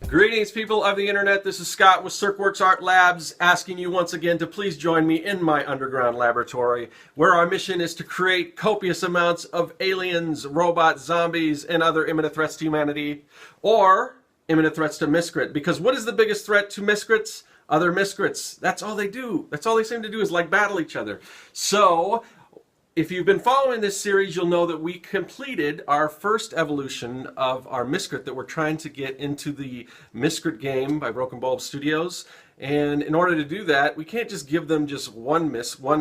Greetings, people of the internet. This is Scott with CircWorks Art Labs, asking you once again to please join me in my underground laboratory, where our mission is to create copious amounts of aliens, robots, zombies, and other imminent threats to humanity, or imminent threats to Miscrit. Because what is the biggest threat to Miscrits? Other Miscrits. That's all they do. That's all they seem to do is like battle each other. So, if you've been following this series, you'll know that we completed our first evolution of our Miscrit that we're trying to get into the Miscrit game by Broken Bulb Studios. And in order to do that, we can't just give them just one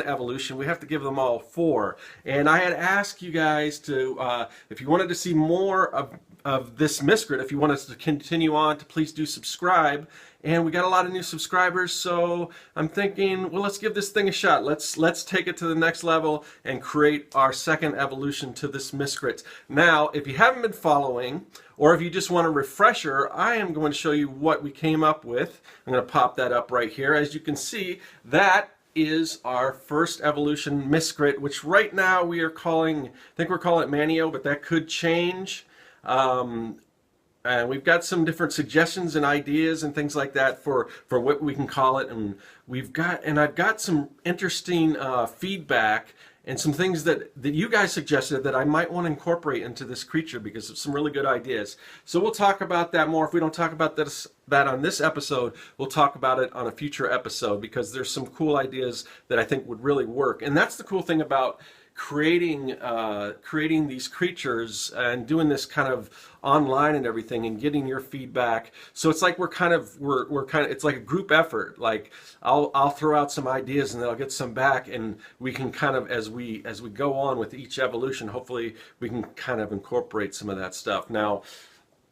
evolution. We have to give them all four. And I had asked you guys to, if you wanted to see more of this Miscrit, if you want us to continue on, to please do subscribe. And we got a lot of new subscribers, so I'm thinking, well, let's give this thing a shot. Let's take it to the next level and create our second evolution to this Miscrit. Now, if you haven't been following, or if you just want a refresher, I am going to show you what we came up with. I'm going to pop that up right here. As you can see, that is our first evolution Miscrit, which right now we are calling, I think we're calling it Manio, but that could change. And we've got some different suggestions and ideas and things like that for what we can call it, and I've got some interesting feedback and some things that you guys suggested that I might want to incorporate into this creature because of some really good ideas. So we'll talk about that more. If we don't talk about that on this episode, we'll talk about it on a future episode because there's some cool ideas that I think would really work. And that's the cool thing about creating these creatures and doing this kind of online and everything and getting your feedback. So it's like we're kind of it's like a group effort. Like I'll throw out some ideas and then I'll get some back, and we can kind of as we go on with each evolution, hopefully we can kind of incorporate some of that stuff. Now,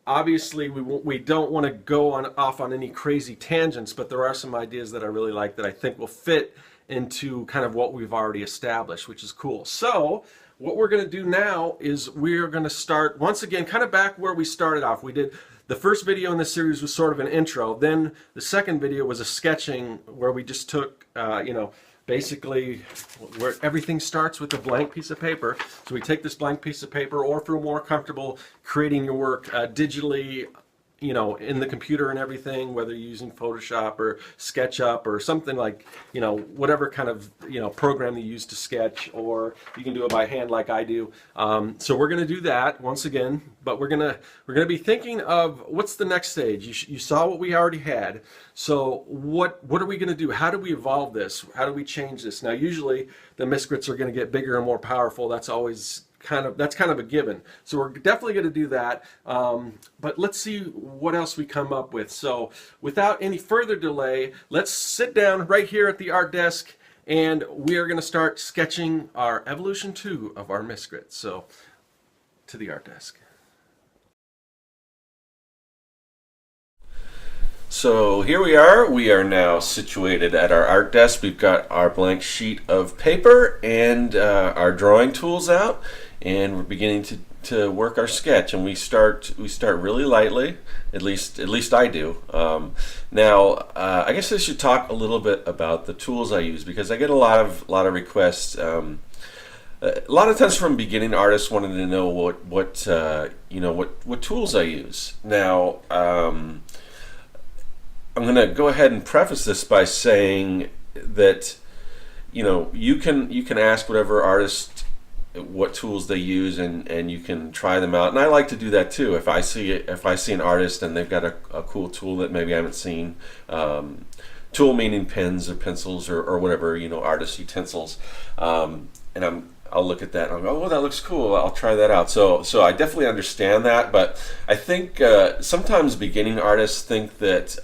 obviously, we don't want to go off on any crazy tangents, but there are some ideas that I really like that I think will fit into kind of what we've already established, which is cool. So what we're going to do now is we're going to start once again kind of back where we started off. We did the first video in this series was sort of an intro. Then the second video was a sketching where we just took, basically where everything starts with a blank piece of paper. So we take this blank piece of paper, or if you're more comfortable creating your work digitally, in the computer and everything, whether you're using Photoshop or SketchUp or something like, whatever kind of, program you use to sketch, or you can do it by hand like I do. So we're going to do that once again, but we're going to be thinking of what's the next stage. You saw what we already had. So what are we going to do? How do we evolve this? How do we change this? Now, usually the Miscrits are going to get bigger and more powerful. That's kind of a given. So we're definitely going to do that. But let's see what else we come up with. So without any further delay, let's sit down right here at the art desk, and we are going to start sketching our evolution 2 of our Miscrit. So to the art desk. So here we are. We are now situated at our art desk. We've got our blank sheet of paper and our drawing tools out, and we're beginning to work our sketch. And we start really lightly. At least I do. Now I guess I should talk a little bit about the tools I use, because I get a lot of requests. A lot of times from beginning artists wanting to know what tools I use. Now, I'm going to go ahead and preface this by saying that you can ask whatever artist what tools they use, and you can try them out. And I like to do that too. If I see an artist and they've got a cool tool that maybe I haven't seen, tool meaning pens or pencils or whatever, artist utensils, and I'll look at that and I'll go, oh, that looks cool, I'll try that out. So I definitely understand that, but I think sometimes beginning artists think that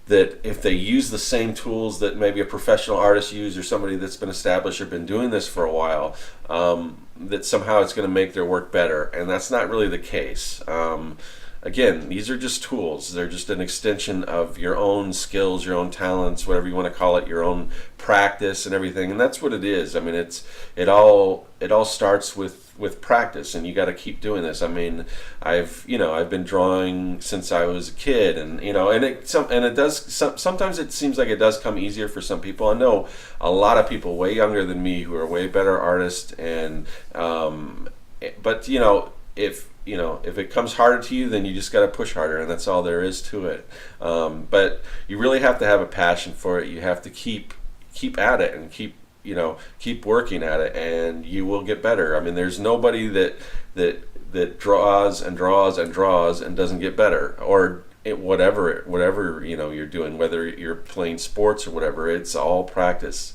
that if they use the same tools that maybe a professional artist uses, or somebody that's been established or been doing this for a while, that somehow it's going to make their work better, and that's not really the case. again, these are just tools. They're just an extension of your own skills, your own talents, whatever you want to call it, your own practice and everything. And that's what it is. I mean, it all starts with practice, and you got to keep doing this. I mean, I've been drawing since I was a kid, and it does sometimes it seems like it does come easier for some people. I know a lot of people way younger than me who are way better artists, and but if it comes harder to you, then you just got to push harder, and that's all there is to it. But you really have to have a passion for it. You have to keep at it and keep working at it, and you will get better. I mean, there's nobody that draws and draws and draws and doesn't get better, or whatever you're doing, whether you're playing sports or whatever. It's all practice.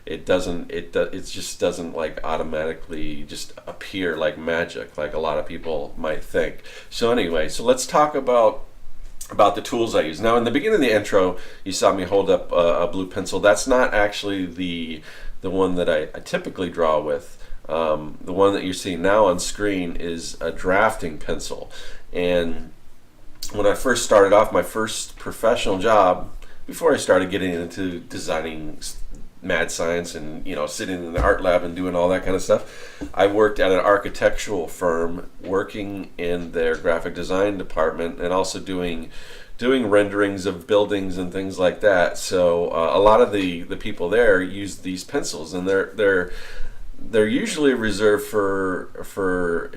It just doesn't like automatically just appear like magic, like a lot of people might think. So anyway, so let's talk about the tools I use. Now, in the beginning of the intro, you saw me hold up a blue pencil. That's not actually the one that I typically draw with. The one that you're seeing now on screen is a drafting pencil. And when I first started off, my first professional job, before I started getting into designing mad science and sitting in the art lab and doing all that kind of stuff, I worked at an architectural firm, working in their graphic design department, and also doing renderings of buildings and things like that. So a lot of the people there use these pencils, and they're usually reserved for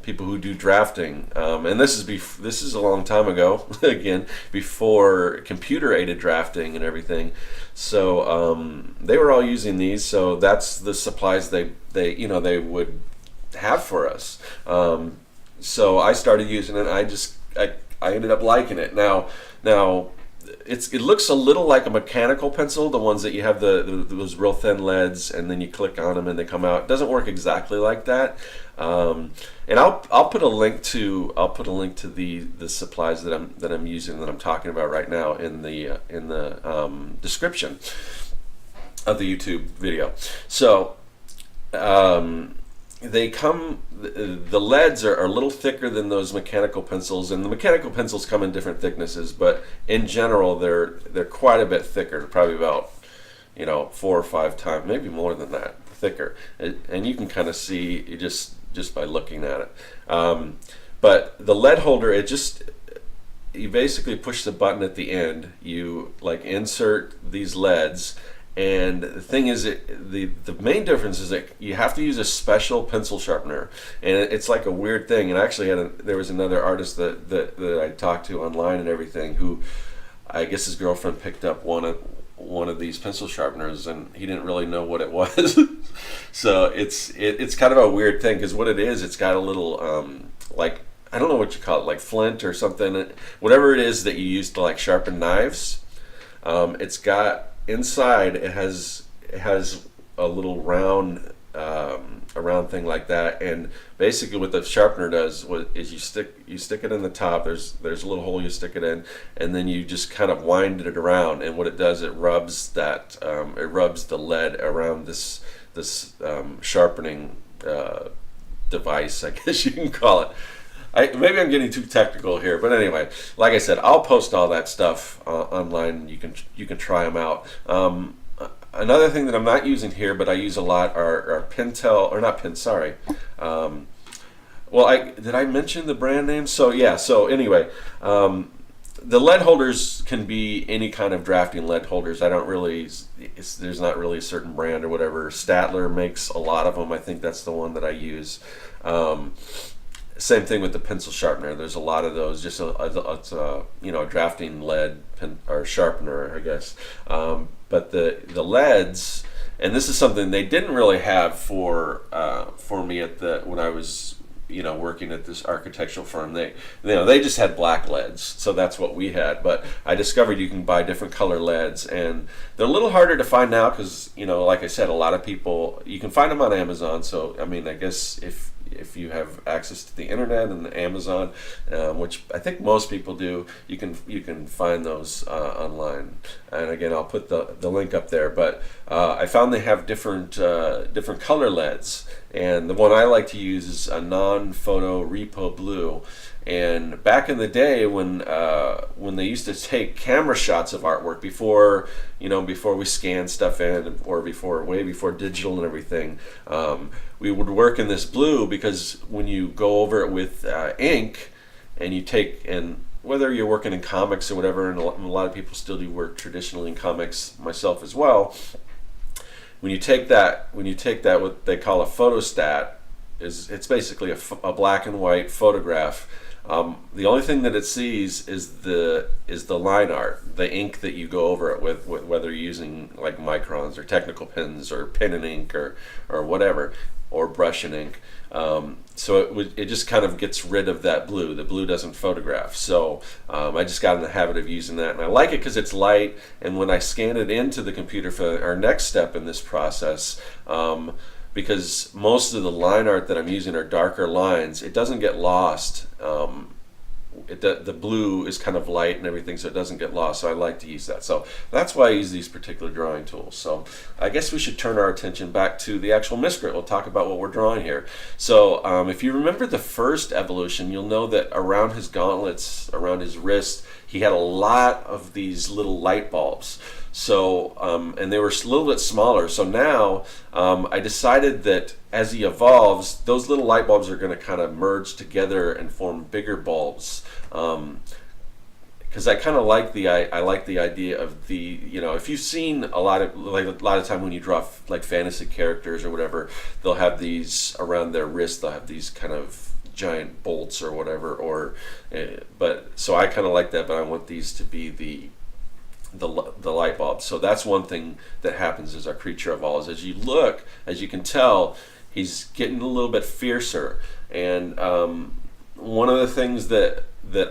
people who do drafting, and this is a long time ago, again, before computer aided drafting and everything. So they were all using these, so that's the supplies they would have for us. So I started using it. I ended up liking it. Now it looks a little like a mechanical pencil, the ones that you have those real thin leads, and then you click on them and they come out. It doesn't work exactly like that. And I'll put a link to the supplies that I'm using, that I'm talking about right now, in the description of the YouTube video. So the leads are a little thicker than those mechanical pencils, and the mechanical pencils come in different thicknesses, but in general they're quite a bit thicker, probably about 4 or 5 times, maybe more than that, thicker. And you can kind of see just by looking at it. But the lead holder, you basically push the button at the end, you like insert these leads. And the thing is, the main difference is that you have to use a special pencil sharpener, and it's like a weird thing. And actually, there was another artist that I talked to online and everything, who I guess his girlfriend picked up one of these pencil sharpeners, and he didn't really know what it was. So it's kind of a weird thing, because what it is, it's got a little like, I don't know what you call it, like flint or something, whatever it is that you use to like sharpen knives. It's got inside, it has a little round thing like that, and basically what the sharpener does is you stick it in the top. There's a little hole you stick it in, and then you just kind of wind it around, and what it does, it rubs the lead around this sharpening device, I guess you can call it. Maybe I'm getting too technical here, but anyway, like I said, I'll post all that stuff online. You can try them out. Another thing that I'm not using here, but I use a lot, are Pentel, or not Pen, sorry. Well, did I mention the brand name? So yeah. So anyway, the lead holders can be any kind of drafting lead holders. There's not really a certain brand or whatever. Statler makes a lot of them. I think that's the one that I use. Same thing with the pencil sharpener. There's a lot of those. Just a drafting lead pen or sharpener, I guess. But the leads, and this is something they didn't really have for me when I was working at this architectural firm. They just had black leads, so that's what we had. But I discovered you can buy different color leads, and they're a little harder to find now because like I said, a lot of people, you can find them on Amazon. So I mean, I guess if if you have access to the internet and Amazon, which I think most people do, you can find those online. And again, I'll put the link up there. But I found they have different color LEDs, and the one I like to use is a non-photo repo blue. And back in the day when they used to take camera shots of artwork before we scanned stuff in, or way before digital and everything, we would work in this blue, because when you go over it with ink, and you take, and whether you're working in comics or whatever, and a lot of people still do work traditionally in comics, myself as well. When you take that what they call a photostat, it's basically a black and white photograph. The only thing that it sees is the line art, the ink that you go over it with whether you're using like microns or technical pens or pen and ink or whatever, or brush and ink. So it just kind of gets rid of that blue. The blue doesn't photograph. So I just got in the habit of using that, and I like it because it's light. And when I scan it into the computer for our next step in this process, because most of the line art that I'm using are darker lines, it doesn't get lost. The blue is kind of light and everything, so it doesn't get lost. So I like to use that. So that's why I use these particular drawing tools. So I guess we should turn our attention back to the actual Miscrit. We'll talk about what we're drawing here. So if you remember the first evolution, you'll know that around his gauntlets, around his wrist, he had a lot of these little light bulbs. So, and they were a little bit smaller. So now I decided that as he evolves, those little light bulbs are going to kind of merge together and form bigger bulbs. Because I kind of like the idea of if you've seen a lot of time when you draw like fantasy characters or whatever, they'll have these around their wrist. They'll have these kind of giant bolts or whatever. But so I kind of like that, but I want these to be the light bulbs. So that's one thing that happens as our creature evolves. As you can tell, he's getting a little bit fiercer. And one of the things that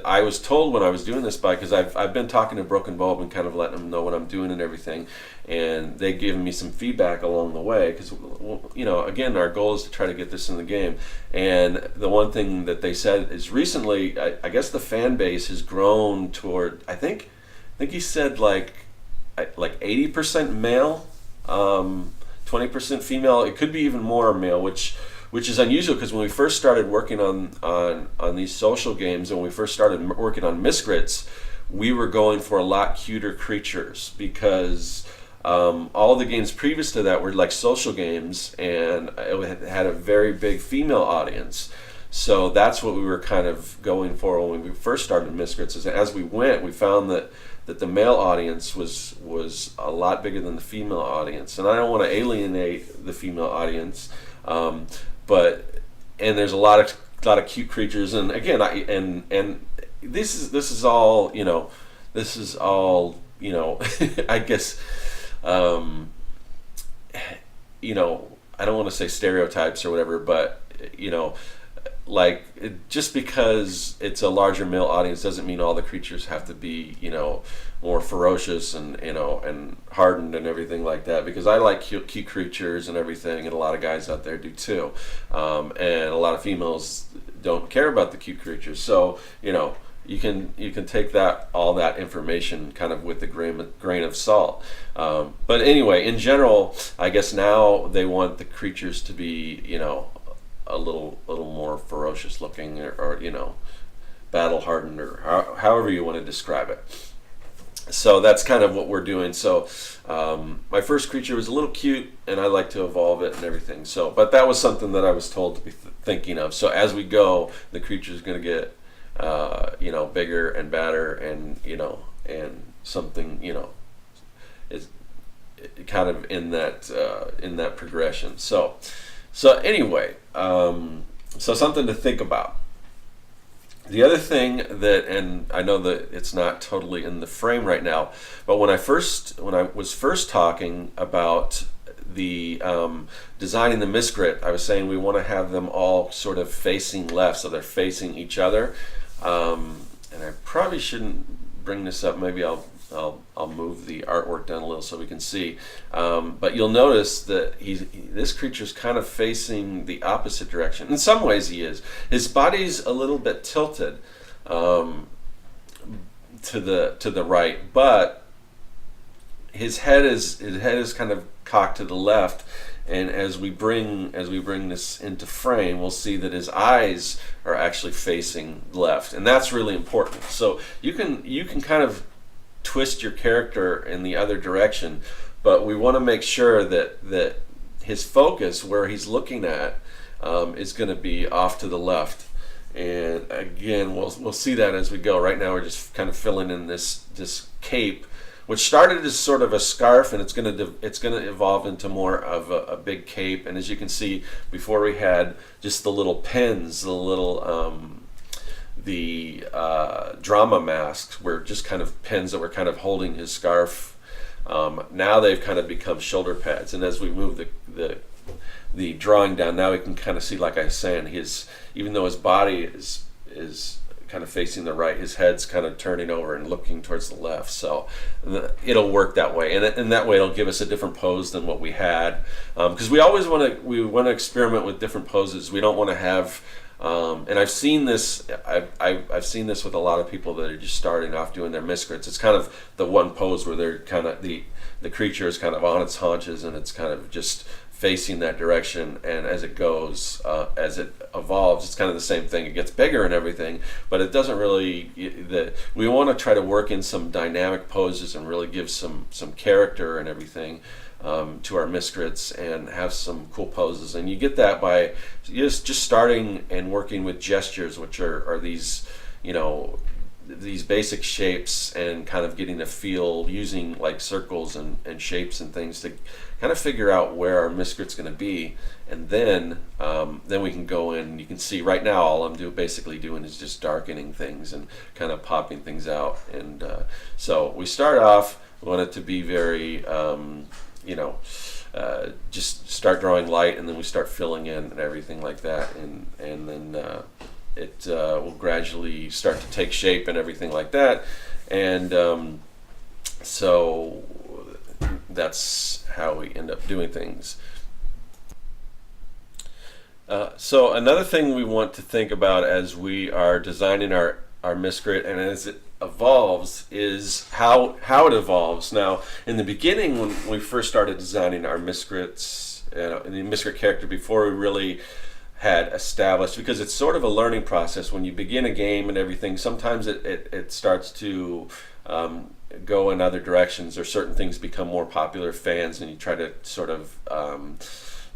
I was told when I was doing this, because I've been talking to Broken Bulb and kind of letting them know what I'm doing and everything, and they've given me some feedback along the way, because again, our goal is to try to get this in the game. And the one thing that they said is recently, I guess the fan base has grown toward, I think he said like 80% male, 20% female. It could be even more male, which is unusual, because when we first started working on these social games, and when we first started working on Miscrits, we were going for a lot cuter creatures, because all the games previous to that were like social games, and it had a very big female audience. So that's what we were kind of going for when we first started Miscrits. As we went, we found that the male audience was a lot bigger than the female audience, and I don't want to alienate the female audience, but there's a lot of cute creatures, and again, this is all I guess I don't want to say stereotypes or whatever, but just because it's a larger male audience doesn't mean all the creatures have to be more ferocious and hardened and everything like that, because I like cute creatures and everything, and a lot of guys out there do too, and a lot of females don't care about the cute creatures. So you can take all that information kind of with a grain of salt. But anyway, in general, I guess now they want the creatures to be a little more ferocious looking, or battle hardened, or however you want to describe it. So that's kind of what we're doing. So my first creature was a little cute, and I like to evolve it and everything. So, but that was something that I was told to be thinking of. So as we go, the creature is going to get bigger and badder, and and something is kind of in that progression. So anyway, so something to think about. The other thing that, and I know that it's not totally in the frame right now, but when I was first talking about the designing the Miscrit, I was saying we want to have them all sort of facing left, so they're facing each other. And I probably shouldn't bring this up. Maybe I'll I'll move the artwork down a little so we can see. But you'll notice that this creature's kind of facing the opposite direction. In some ways, he is. His body's a little bit tilted to the right, but his head is kind of cocked to the left. And as we bring this into frame, we'll see that his eyes are actually facing left, and that's really important. So you can kind of twist your character in the other direction, but we want to make sure that his focus, where he's looking at, is going to be off to the left. And again, we'll see that as we go. Right now, we're just kind of filling in this cape, which started as sort of a scarf, and it's going to evolve into more of a big cape. And as you can see, before we had just the little pins, the little drama masks were just kind of pins that were kind of holding his scarf. Now they've kind of become shoulder pads, and as we move the drawing down, now we can kind of see, like I was saying, even though his body is kind of facing the right, his head's kind of turning over and looking towards the left. So it'll work that way, and that way it'll give us a different pose than what we had, because we always want to experiment with different poses. We don't want to have and I've seen this with a lot of people that are just starting off doing their Miscrits. It's kind of the one pose where they're kind of the creature is kind of on its haunches, and it's kind of just facing that direction, and as it goes, as it evolves, it's kind of the same thing. It gets bigger and everything, but it doesn't really. We want to try to work in some dynamic poses and really give some character and everything to our Miscrits, and have some cool poses. And you get that by just starting and working with gestures, which are these, these basic shapes, and kind of getting a feel using like circles and shapes and things to kind of figure out where our Miscrit's going to be. And then we can go in. You can see right now all I'm basically doing is just darkening things and kind of popping things out. And so we start off, we want it to be very just start drawing light, and then we start filling in and everything like that, and then it will gradually start to take shape and everything like that. And so that's how we end up doing things. So another thing we want to think about as we are designing our Miscrit, and as it evolves, is how it evolves. Now, in the beginning, when we first started designing our Miscrits, the Miscrit character, before we really had established, because it's sort of a learning process when you begin a game and everything, sometimes it starts to go in other directions, or certain things become more popular fans, and you try to sort of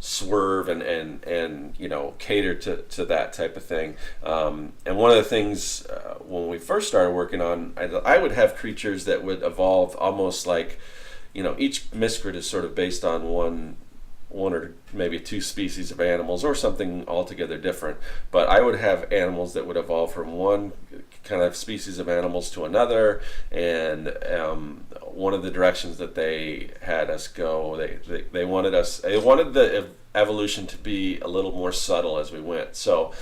swerve and cater to that type of thing. And one of the things when we first started working on, I would have creatures that would evolve almost like, each Miscrit is sort of based on one or maybe two species of animals, or something altogether different. But I would have animals that would evolve from one kind of species of animals to another, and one of the directions that they had us go, they wanted the evolution to be a little more subtle as we went. So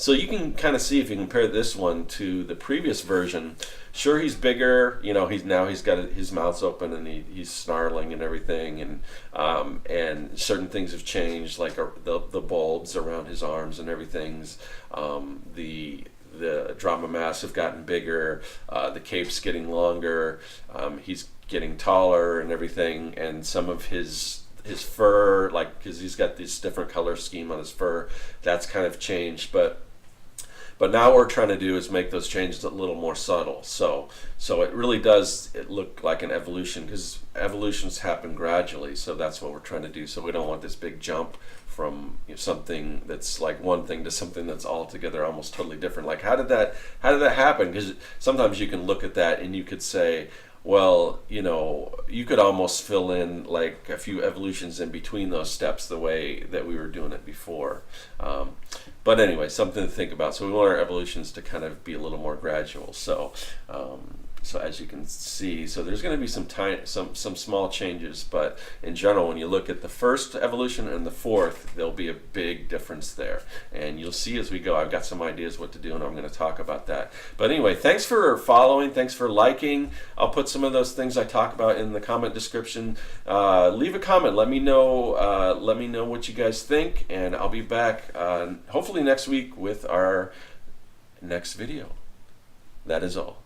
you can kind of see, if you compare this one to the previous version, sure, he's bigger, he's got his mouth's open, and he's snarling and everything, and certain things have changed, like the bulbs around his arms and everything's, the drama masks have gotten bigger, the cape's getting longer, he's getting taller and everything, and some of his fur, like, because he's got this different color scheme on his fur, that's kind of changed. But now what we're trying to do is make those changes a little more subtle. So it really does look like an evolution, because evolutions happen gradually. So that's what we're trying to do. So we don't want this big jump from something that's like one thing to something that's altogether almost totally different. Like, how did that happen? Because sometimes you can look at that and you could say, well, you could almost fill in like a few evolutions in between those steps, the way that we were doing it before. But anyway, something to think about. So we want our evolutions to kind of be a little more gradual. So So as you can see, so there's going to be some small changes, but in general, when you look at the first evolution and the fourth, there'll be a big difference there. And you'll see as we go. I've got some ideas what to do, and I'm going to talk about that. But anyway, thanks for following. Thanks for liking. I'll put some of those things I talk about in the comment description. Leave a comment. Let me know. Let me know what you guys think, and I'll be back hopefully next week with our next video. That is all.